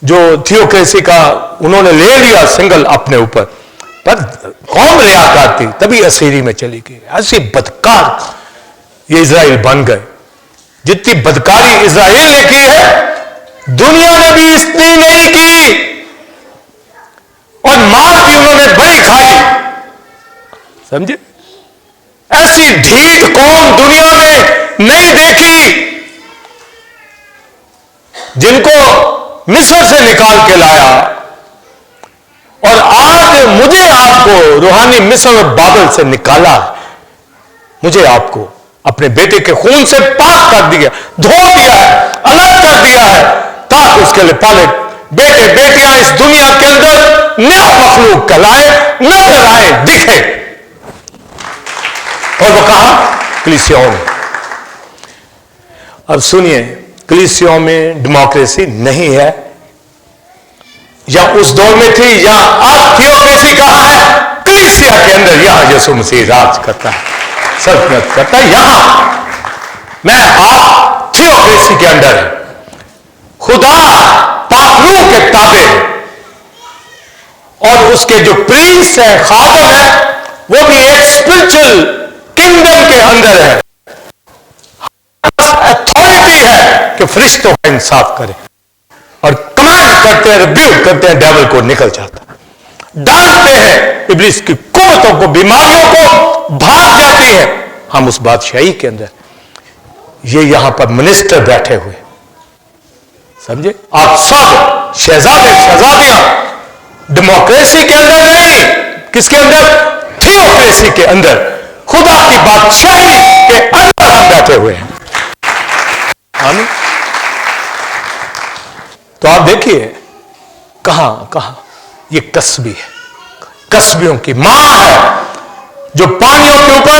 जो थियोक्रेसी का उन्होंने ले लिया सिंगल अपने ऊपर, पर कौम रियाकार थी, तभी असीरी में चली गई। ऐसी बदकार ये इजराइल बन गए। जितनी बदकारी इजराइल ने की है, दुनिया ने भी इतनी नहीं की, और मार भी उन्होंने बड़ी खाई। समझे? ऐसी ढीठ कौम दुनिया में नहीं देखी, जिनको मिस्र से निकाल के लाया, और आज मुझे आपको रूहानी मिस्र और बाबल से निकाला है। मुझे आपको अपने बेटे के खून से पाक कर दिया, धो दिया है, अलग कर दिया है, ताकि उसके लिए पाले बेटे बेटियां इस दुनिया के अंदर नया मखलूक कहलाए, नजर आए, दिखे। और वो कहा कलीसियाओं में। अब सुनिए, कलीसियाओं में डेमोक्रेसी नहीं है, या उस दौर में थी, या अब थियोक्रेसी कहां है? कलीसिया के अंदर। यहां यीशु मसीह राज करता है, सल्तनत करता है। यहां मैं आप थियोक्रेसी के अंदर है, खुदा पाखरू के ताबे है, और उसके जो प्रिंस है, खादम है, वो भी एक स्पिरिचुअल किंगडम के अंदर है। अथॉरिटी है कि फरिश्तों का इंसाफ करे, और कमांड करते हैं, रिब्यूक करते हैं, डेविल को निकल जाता है, डांटते हैं इब्लीस की कुव्वतों को, बीमारियों को, भाग जाती है। हम उस बादशाही के अंदर, ये यहां पर मिनिस्टर बैठे हुए, समझे? आप सब शहजादे शहजादियां डेमोक्रेसी के अंदर नहीं, किसके अंदर? थियोक्रेसी के अंदर, खुदा की बादशाही के अंदर हम बैठे हुए हैं। आमीन। तो आप देखिए कहां कहां ये कस्बी है, कस्बियों की मां है, जो पानियों के ऊपर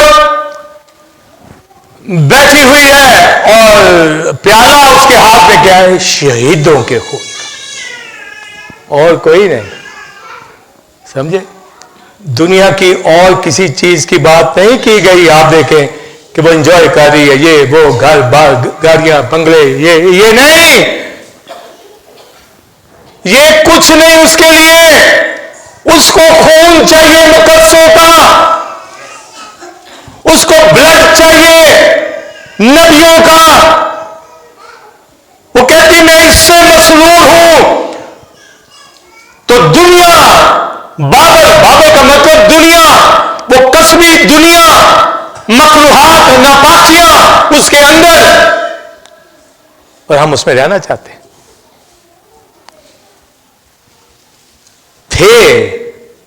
बैठी हुई है, और प्याला उसके हाथ में क्या है? शहीदों के खून का, और कोई नहीं। समझे? दुनिया की और किसी चीज की बात नहीं की गई। आप देखें कि वो एंजॉय कर रही है, ये वो घर बार गाड़ियां बंगले, ये नहीं, ये कुछ नहीं उसके लिए। उसको खून चाहिए मुकद्दसों का, उसको ब्लड चाहिए नबियों का। वो कहती मैं इससे मसरूर हूं। तो दुनिया, बाबर, बाबर का मतलब दुनिया, वो कस्बी दुनिया, मखलूहात, नापाकियां उसके अंदर, और हम उसमें रहना चाहते हैं।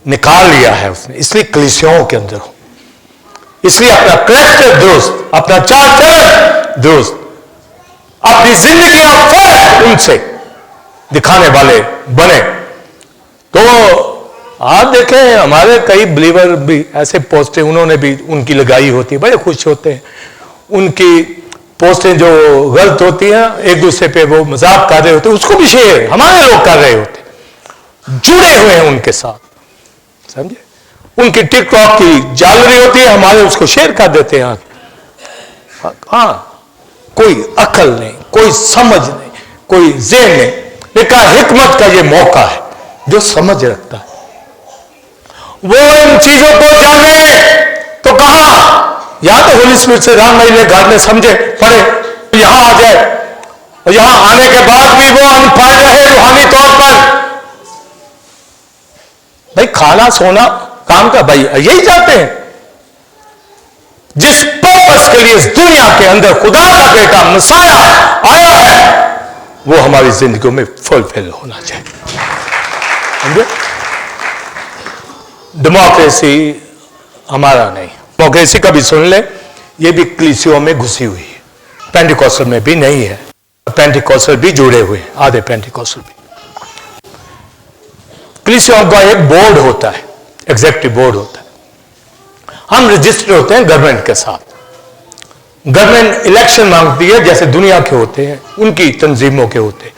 निकाल लिया है उसने, इसलिए कलीसियाओं के अंदर हो, इसलिए अपना करेक्टर दुरुस्त, अपना चाल चलन दुरुस्त, अपनी जिंदगी फर्क उनसे दिखाने वाले बने। तो आप देखें हमारे कई बिलीवर भी ऐसे पोस्टें उन्होंने भी उनकी लगाई होती है, बड़े खुश होते हैं। उनकी पोस्टें जो गलत होती हैं, एक दूसरे पे वो मजाक कर रहे होते हैं, उसको भी शेयर हमारे लोग कर रहे होते हैं, जुड़े हुए हैं उनके साथ, समझे। उनकी टिकटॉक की जालरी होती है, हमारे उसको शेयर कर देते हैं। हाँ, कोई अकल नहीं, कोई समझ नहीं, कोई ज़हन नहीं। लेकिन हिकमत का ये मौका है, जो समझ रखता है वो इन चीजों को जाने। तो कहा या तो होली स्पिरिट से राम महीने घर में समझे पढ़े, यहां आ जाए, और यहां आने के बाद भी वो अनपढ़ रहे रूहानी तौर पर। भाई खाना सोना काम का, भाई यही चाहते हैं। जिस पर्पस के लिए इस दुनिया के अंदर खुदा का बेटा मसाया आया है, वो हमारी जिंदगियों में फुलफिल होना चाहिए, समझे। डेमोक्रेसी हमारा नहीं, डेमोक्रेसी का भी सुन ले, ये भी कलीसियों में घुसी हुई है, पेंटिकॉस्टल में भी नहीं है। पेंटिकॉस्टल भी जुड़े हुए हैं, आधे पेंटिकॉस्टल भी। कलीसियों का एक बोर्ड होता है, एग्जीक्यूटिव बोर्ड होता है। हम रजिस्टर होते हैं गवर्नमेंट के साथ। गवर्नमेंट इलेक्शन मांगती है, जैसे दुनिया के होते हैं, उनकी तंजीमों के होते हैं।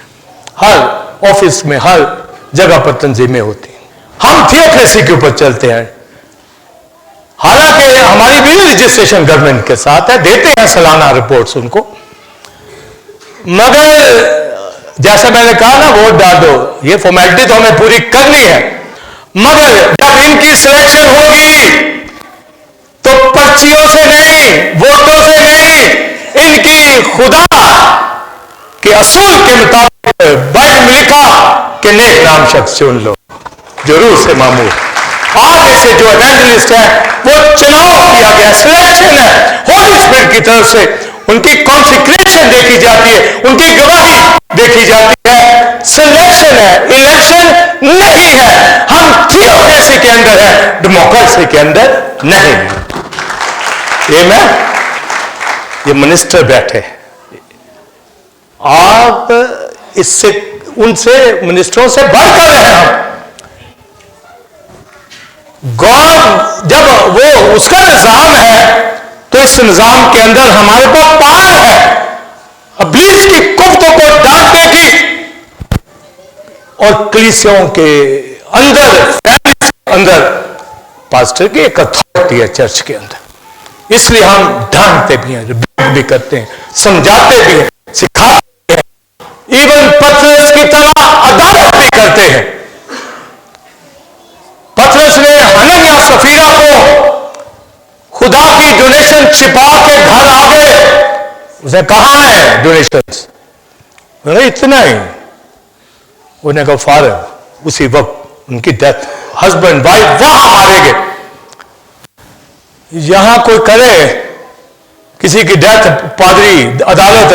हर ऑफिस में, हर जगह पर तंजीमें होती हैं। हम थियोक्रेसी के ऊपर चलते हैं। हालांकि हमारी भी रजिस्ट्रेशन गवर्नमेंट के साथ है, देते हैं सालाना रिपोर्ट्स उनको, मगर जैसा मैंने कहा ना, वोट डाल दो, ये फॉर्मेलिटी तो हमें पूरी करनी है। मगर जब इनकी सिलेक्शन होगी तो पर्चियों से नहीं, वोटों से नहीं, इनकी खुदा के असूल के मुताबिक बाइबल में लिखा कि नेक नाम शख्स चुन लो, जरूर से मामूल। आप में से जो एवेंजलिस्ट है वो चुनाव किया गया, सिलेक्शन है होली स्पिरिट की तरफ से। उनकी कॉन्सिक्रेशन देखी जाती है, उनकी गवाही देखी जाती है। सिलेक्शन है, इलेक्शन नहीं है। हम थियोक्रेसी के अंदर है, डेमोक्रेसी के अंदर नहीं है। ये मैं, ये मिनिस्टर बैठे, आप इससे उनसे मिनिस्टरों से बढ़कर हैं हम। गॉड जब वो उसका निजाम है, तो इस निजाम के अंदर हमारे पास पावर है इब्लीस की कुफ्तों को डांटने की, और कलीसियों के अंदर पास्टर की एक अथॉरिटी है चर्च के अंदर। इसलिए हम डांटते भी हैं, रिब्यूक भी करते हैं, समझाते भी हैं, सिखाते हैं, इवन पतरस की तरह अदालत भी करते हैं। पतरस ने हनन्याह सफीरा को खुदा की डोनेशन छिपा के घर आ गए। उसने कहा है डोनेशंस, इतना ही। उन्हें कहा फारग, उसी वक्त उनकी डेथ, हस्बैंड वाइफ वहां मारे गए। यहां कोई करे किसी की डेथ, पादरी अदालत,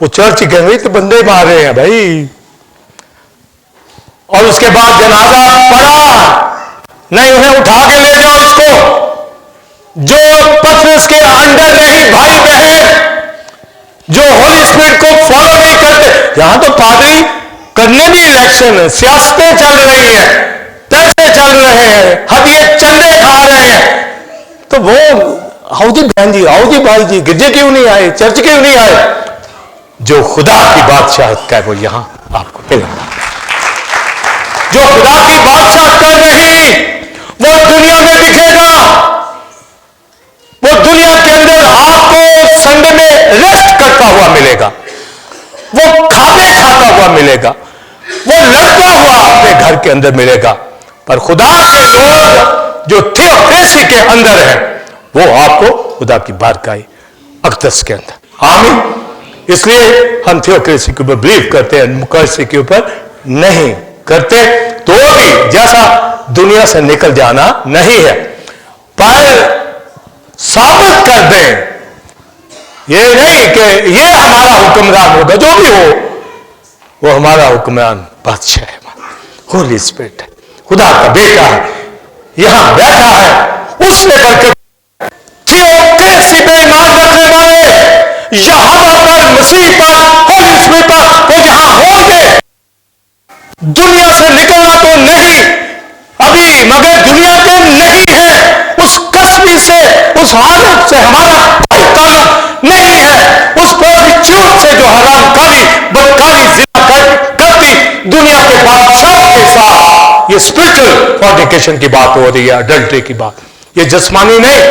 वो चर्च कहेंगे तो बंदे मार रहे हैं भाई। और उसके बाद जनाजा पड़ा, नहीं उन्हें उठा के ले जाओ इसको। जो पतरस के अंडर नहीं, भाई बहन जो होली स्पिरिट को फॉलो नहीं करते। यहां तो पादरी करने भी इलेक्शन, सियासतें चल रही हैं, पैसे चल रहे हैं, हदिये चंदे खा रहे हैं। तो वो आओ जी बहन जी, आओ जी भाई जी, गिरजे क्यों नहीं आए, चर्च क्यों नहीं आए? जो खुदा की बादशाहत का है वो यहां आपको मिलेगा। जो खुदा की बादशाहत कर रही, वो दुनिया में दिखेगा। वो दुनिया के अंदर आपको संडे में रेस्ट करता हुआ मिलेगा, वो खाते खाता हुआ मिलेगा, वो लड़ता हुआ अपने घर के अंदर मिलेगा। पर खुदा के लोग जो थियोक्रेसी के अंदर है, वो आपको खुदा की बारकाई अक़दस के अंदर। आमीन। इसलिए हम थियोक्रेसी के ऊपर बिलीव करते हैं, डेमोक्रेसी के ऊपर नहीं करते। तो भी जैसा दुनिया से निकल जाना नहीं है, पर साबित कर दें, ये नहीं कि ये हमारा हुक्मरान होगा। जो भी हो वो हमारा हुक्मरान बादशाह है, होली स्पिरिट है, खुदा का बेटा है, यहां बैठा है। उसने बरकत थियोक्रेसी पे ईमान रखने वाले यहोवा पर, मसीह पर, होली स्पिरिट पर, वो यहां होंगे। दुनिया से निकलना तो नहीं, मगर दुनिया के नहीं है। उस कसबी से, उस हालत से हमारा कोई ताल्लुक नहीं है। उस प्रोस्टिट्यूट से जो हरामकारी बदकारी जिना करती दुनिया के बादशाहों के साथ, ये स्पिरिचुअल फॉर्निकेशन की बात हो रही है, अडल्ट्री की बात, ये जिस्मानी नहीं,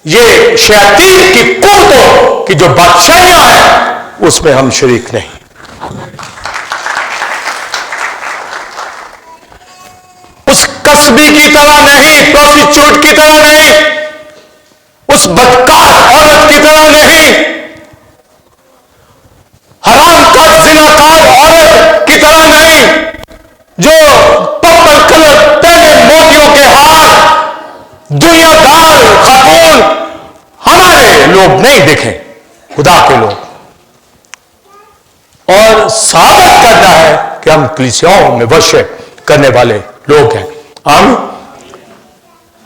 ये शैतान की कुव्वतों की जो बादशाहियां हैं उसमें हम शरीक नहीं। उस कसबी की तरह नहीं, प्रोस्टिट्यूट की तरह नहीं, उस बदकार औरत की तरह नहीं, हराम का जिनाकार औरत की तरह नहीं, जो पर्पल कलर पहने मोतियों के हार दुनियादार खातून हमारे लोग नहीं दिखे, खुदा के लोग। और साबित करना है कि हम कलीसियाओं में वर्शिप करने वाले लोग हैं। हम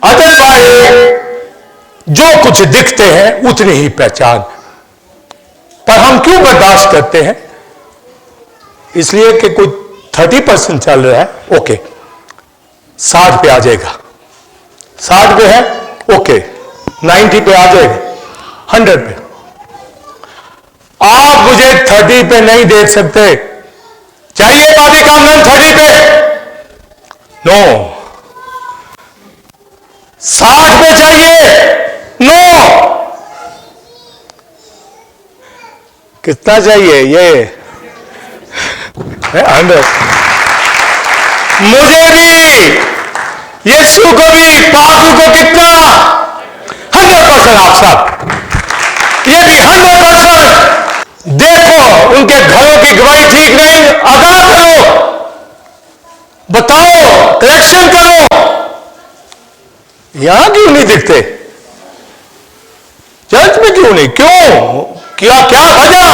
अदरवाइज जो कुछ दिखते हैं उतनी ही पहचान, पर हम क्यों बर्दाश्त करते हैं? इसलिए कि कोई 30% चल रहा है, ओके 60 पे आ जाएगा, 60 पे है ओके 90 पे आ जाएगा, 100 पे। आप मुझे 30 पे नहीं देख सकते। चाहिए पादी कामगन 30 पे? नो। 60 पे चाहिए? नो। कितना चाहिए? ये 100। मुझे भी, यीशु को भी, पापी को कितना? 100% आप सब, ये भी 100%। देखो उनके घरों की गवाही ठीक नहीं, आगाह करो, बताओ, करेक्शन करो। यहां क्यों नहीं दिखते? चर्च में क्यों नहीं? क्यों? क्या क्या वजह?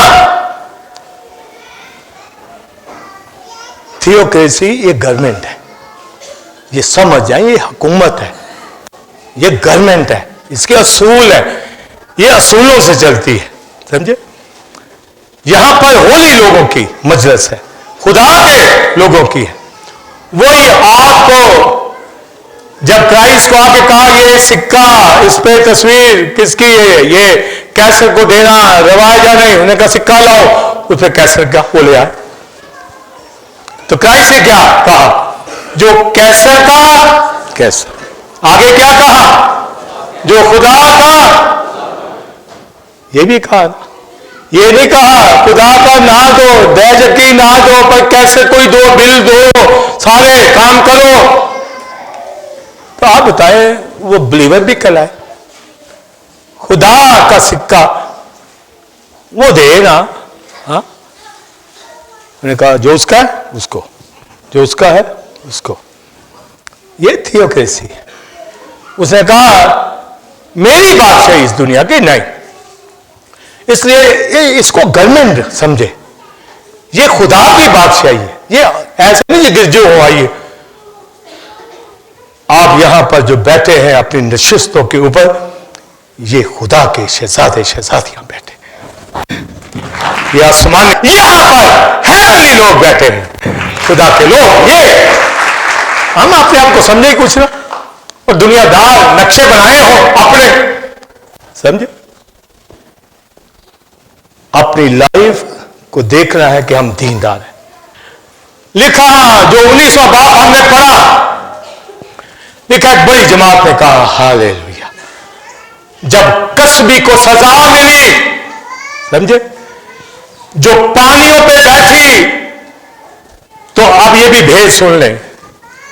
थियोक्रेसी ये गवर्नमेंट है, ये समझ जाए, ये हुकूमत है, ये गवर्नमेंट है, इसके असूल है, ये असूलों से चलती है, समझे? यहां पर होली लोगों की मजलिस है, खुदा के लोगों की है। वही आपको जब क्राइस्ट को आके कहा ये सिक्का, इस पे तस्वीर किसकी है, ये कैसर को देना रवाज या नहीं, उन्हें कहा सिक्का लाओ, उस पर कैसर का वो ले आए। तो क्राइस्ट ने क्या कहा? जो कैसर का कैसर, आगे क्या कहा? जो खुदा का, ये भी कहा, ये नहीं कहा खुदा का ना दो, बैजकी ना दो, पर कैसे कोई दो, बिल दो, सारे काम करो। तो आप बताए वो बिलीवर भी कहलाए? खुदा का सिक्का वो दे ना, हाँ? उन्होंने कहा जो उसका है उसको, जो उसका है उसको। ये थियोक्रेसी है। उसने कहा मेरी बादशाही इस दुनिया की नहीं, इसलिए इसको गवर्नमेंट समझे, ये खुदा की बादशाही है। ये ऐसे नहीं गिरजे हो आइए, आप यहां पर जो बैठे हैं अपनी नशिस्तों के ऊपर, ये खुदा के शहजादे शहजादियां बैठे, ये आसमान, यहां पर हेवनली लोग बैठे हैं, खुदा के लोग। ये हम अपने आप को समझे ही कुछ ना, और दुनियादार नक्शे बनाए हो अपने, समझे? अपनी लाइफ को देखना है कि हम दीनदार हैं। लिखा जो 19वां बाप हमने पढ़ा, लिखा एक बड़ी जमात ने कहा हालेलुया, जब कसबी को सजा मिली, समझे, जो पानियों पे बैठी, तो अब ये भी भेद सुन लें,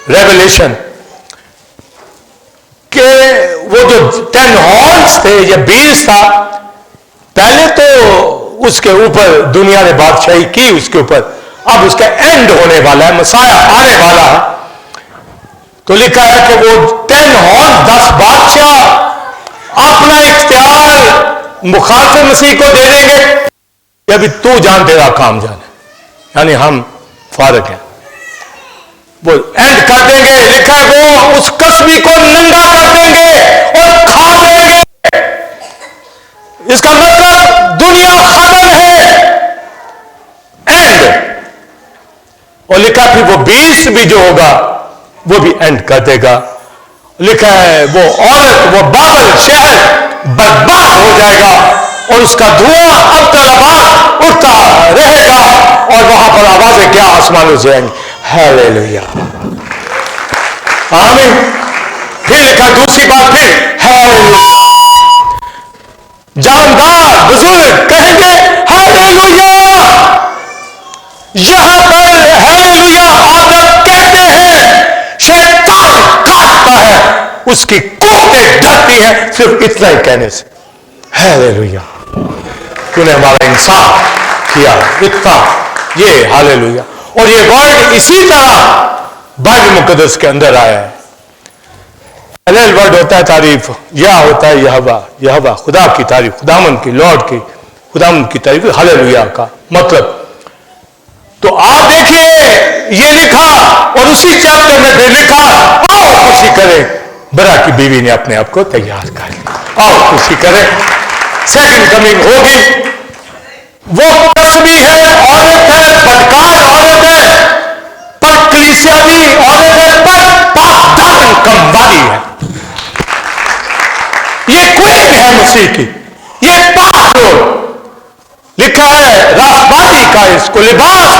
रेवलेशन के वो जो 10 हॉर्न्स थे, ये 20 था, पहले तो उसके ऊपर दुनिया ने बादशाही की उसके ऊपर, अब उसका एंड होने वाला है, मसाया आने वाला है। तो लिखा है कि वो 10 हॉर्न 10 बादशाह अपना इख्तियार मुखालिफ मसीह को दे देंगे, या भी तू जान तेरा काम जाने, यानी हम फारग हैं, वो एंड कर देंगे। लिखा है वो उस कसबी को नंगा कर देंगे और खा देंगे। इसका मतलब दुनिया खत्म है, एंड। और लिखा फिर वो 20 भी जो होगा वो भी एंड कर देगा। लिखा है वो औरत, वो बाबल शहर बर्बाद हो जाएगा और उसका धुआं अब्दुल उठता रहेगा और वहां पर आवाजें क्या आसमानों से आएंगी। हालेलुया, आमीन। फिर लिखा दूसरी बात, फिर हालेलुया, जानदार बुजुर्ग कहेंगे हालेलुया। यहां पर हालेलुया आदम कहते हैं, शैतान काटता है, उसकी कोटें डरती हैं सिर्फ इतना ही कहने से। हालेलुया, तूने हमारा इंसाफ किया, इतना ये हालेलुया। और ये वर्ड इसी तरह बाइबल मुकद्दस के अंदर आया है। हलेल वर्ड होता है तारीफ, या होता है यहोवा, यहोवा खुदा की तारीफ, खुदावन की, लॉर्ड की, खुदावन की तारीफ, हालेलुया का मतलब। तो आप देखिए ये लिखा और उसी चैप्टर में फिर लिखा, आओ खुशी करें, बरा की बीवी ने अपने आप को तैयार कर लिया, आओ खुशी करें, सेकंड कमिंग होगी। वो कसबी है, औरत है, बदकार औरत है, पर कलीसिया भी औरत है, पर पाकदामन कमवाली है। ये क्वीन है मसीह की, ये पाक लोग। लिखा है रासबाती का इसको लिबास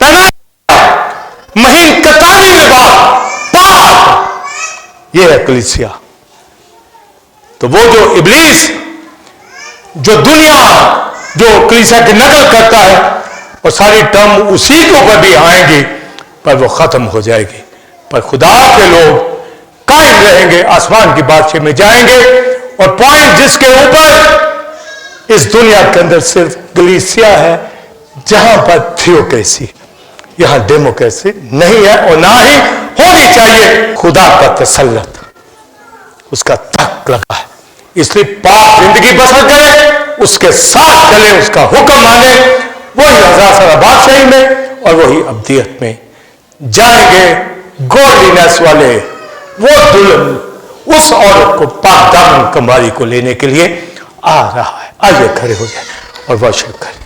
पहनाया, महीन कतारी लिबास, पाक, ये है कलीसिया। तो वो जो इब्लीस, जो दुनिया, जो कलीसिया की नकल करता है, और सारी टर्म उसी के ऊपर भी आएंगी, पर वो खत्म हो जाएगी। पर खुदा के लोग कायम रहेंगे, आसमान की बादशाह में जाएंगे। और पॉइंट जिसके ऊपर इस दुनिया के अंदर सिर्फ कलीसिया है, जहां पर थियोक्रेसी, यहां डेमोक्रेसी नहीं है और ना ही होनी चाहिए। खुदा का तसल्लुत, उसका तक लगा है, इसलिए पाक जिंदगी बसर करें, उसके साथ चले, उसका हुक्म माने, वही हजार साल बादशाही में और वही अब्दियत में जाएंगे। गोल्डनेस वाले वो दुल्हन उस औरत को, पाक दामन कमवाली को लेने के लिए आ रहा है। आइए खड़े हो जाए और वर्शिप करें।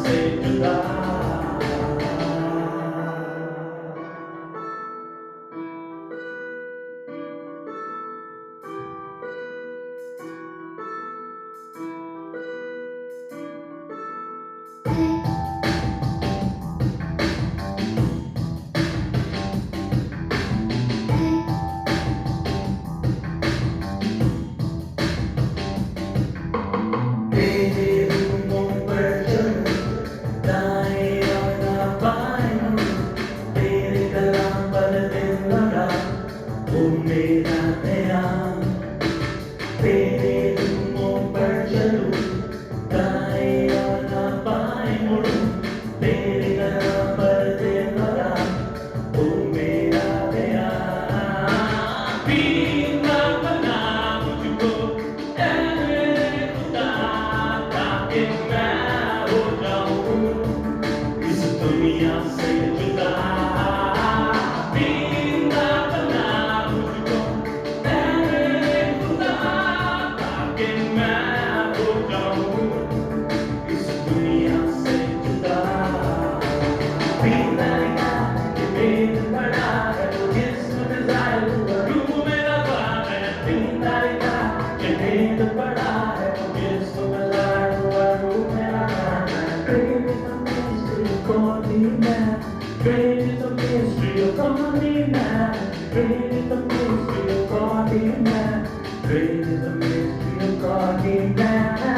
से जुदा तेरे रूपों पर चलूं, दाएं और ना बाएं मुड़ूं, तेरे कलाम पर दिल लगा, वो मेरा ध्यान। तेरे रूपों पर चलूं, दाएं और ना बाएं मुड़ूं, तेरे कलाम पर दिल लगा, वो मेरा ध्यान। पीना बना मुझको ऐ खुदा, ताकि मैं हो जाऊं इस दुनिया से जुदा। पीना बना मुझको ऐ खुदा, ताकि मैं हो जाऊं इस दुनिया से जुदा। पीना कि मेल बड़ा है वो जिस्म डिजायर हुआ, रूह मेरा बाप है। पीना कि मेल बड़ा है वो जिस्म डिजायर हुआ, रूह मेरा बाप है। Dream is a mystery of calling man. Dream is a mystery of calling man. Dream is a mystery of calling man. Dream is a mystery of calling man.